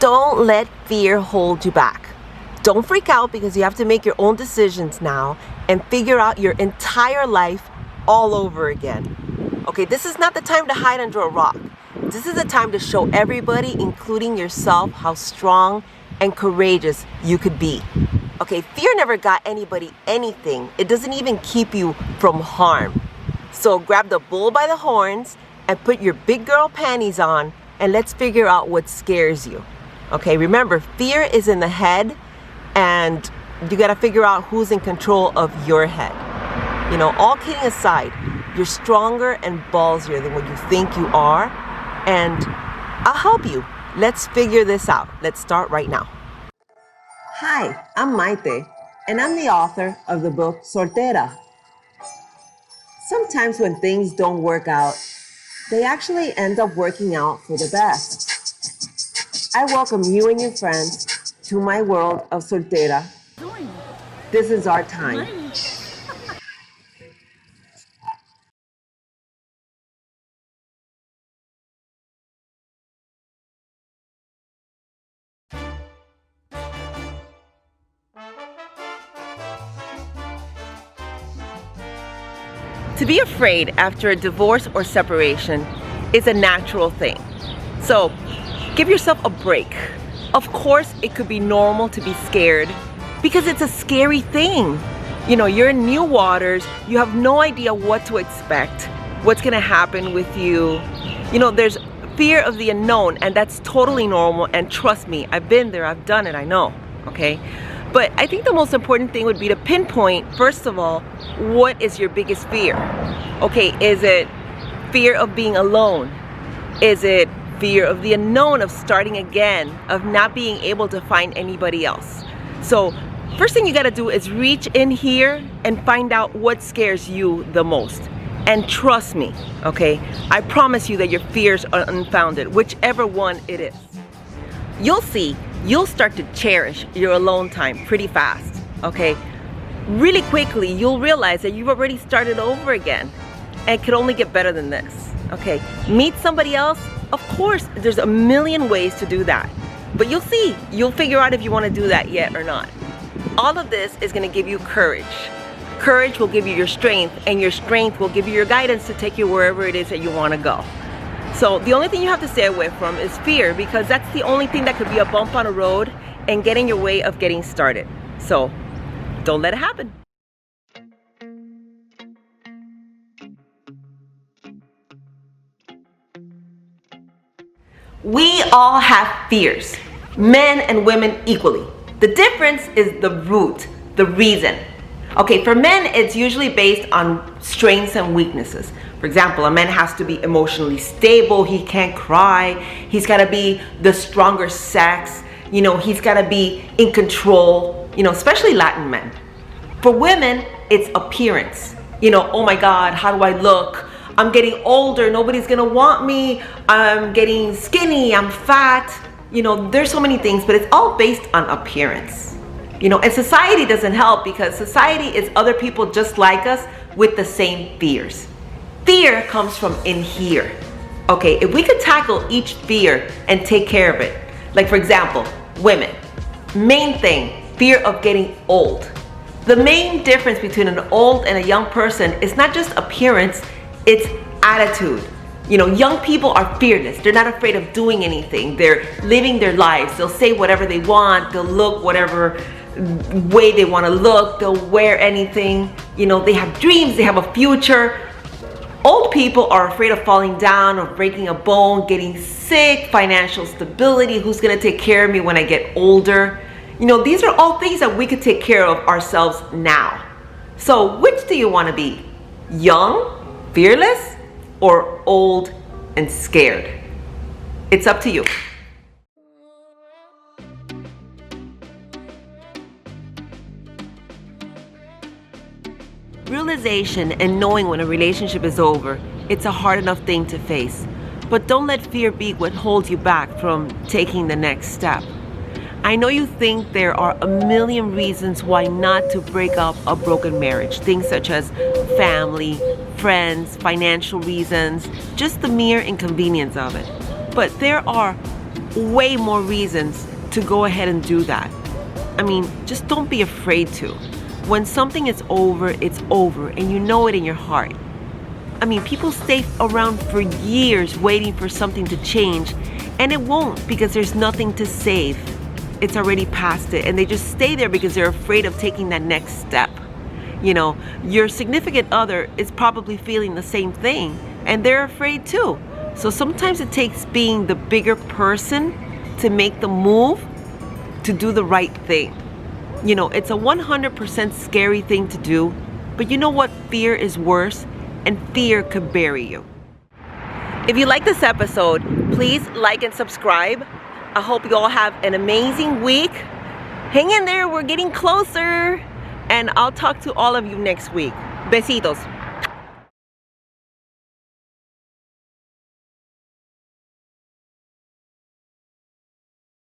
Don't let fear hold you back. Don't freak out because you have to make your own decisions now and figure out your entire life all over again. Okay, this is not the time to hide under a rock. This is the time to show everybody, including yourself, how strong and courageous you could be. Okay, fear never got anybody anything. It doesn't even keep you from harm. So grab the bull by the horns and put your big girl panties on and let's figure out what scares you. Okay, remember, fear is in the head and you gotta figure out who's in control of your head. You know, all kidding aside, you're stronger and ballsier than what you think you are, and I'll help you. Let's figure this out. Let's start right now. Hi, I'm Maite, and I'm the author of the book Soltera. Sometimes when things don't work out, they actually end up working out for the best. I welcome you and your friends to my world of Soltera. This is our time. To be afraid after a divorce or separation is a natural thing. So give yourself a break. Of course, it could be normal to be scared because it's a scary thing. You know, you're in new waters. You have no idea what to expect, what's gonna happen with you. You know, there's fear of the unknown, and that's totally normal. And trust me, I've been there, I've done it, I know, okay? But I think the most important thing would be to pinpoint, first of all, what is your biggest fear? Okay, is it fear of being alone? Is it fear of the unknown, of starting again, of not being able to find anybody else? So first thing you gotta do is reach in here and find out what scares you the most. And trust me, okay, I promise you that your fears are unfounded, whichever one it is. You'll see, you'll start to cherish your alone time pretty fast, okay? Really quickly, you'll realize that you've already started over again and it could only get better than this, okay? Meet somebody else, of course, there's a million ways to do that, but you'll see, you'll figure out if you wanna do that yet or not. All of this is gonna give you courage. Courage will give you your strength, and your strength will give you your guidance to take you wherever it is that you wanna go. So the only thing you have to stay away from is fear, because that's the only thing that could be a bump on the road and get in your way of getting started. So don't let it happen. We all have fears, men and women equally. The difference is the root, the reason. Okay, for men, it's usually based on strengths and weaknesses. For example, a man has to be emotionally stable, he can't cry, he's gotta be the stronger sex, you know, he's gotta be in control, you know, especially Latin men. For women, it's appearance. You know, oh my God, how do I look? I'm getting older, nobody's gonna want me, I'm getting skinny, I'm fat. You know, there's so many things, but it's all based on appearance. You know, and society doesn't help because society is other people just like us with the same fears. Fear comes from in here. Okay, if we could tackle each fear and take care of it, like for example, women, main thing, fear of getting old. The main difference between an old and a young person is not just appearance, it's attitude. You know, young people are fearless. They're not afraid of doing anything. They're living their lives. They'll say whatever they want. They'll look whatever way they want to look. They'll wear anything. You know, they have dreams. They have a future. Old people are afraid of falling down, of breaking a bone, getting sick, financial stability. Who's going to take care of me when I get older? You know, these are all things that we could take care of ourselves now. So which do you want to be? Young, fearless, or old and scared? It's up to you. Realization and knowing when a relationship is over, it's a hard enough thing to face. But don't let fear be what holds you back from taking the next step. I know you think there are a million reasons why not to break up a broken marriage. Things such as family, friends, financial reasons, just the mere inconvenience of it. But there are way more reasons to go ahead and do that. I mean, just don't be afraid to. When something is over, it's over, and you know it in your heart. I mean, people stay around for years waiting for something to change, and it won't, because there's nothing to save. It's already past it, and they just stay there because they're afraid of taking that next step. You know, your significant other is probably feeling the same thing, and they're afraid too. So sometimes it takes being the bigger person to make the move to do the right thing. You know, it's a 100% scary thing to do, but you know what? Fear is worse, and fear could bury you. If you like this episode, please like and subscribe. I hope you all have an amazing week. Hang in there, we're getting closer. And I'll talk to all of you next week. Besitos.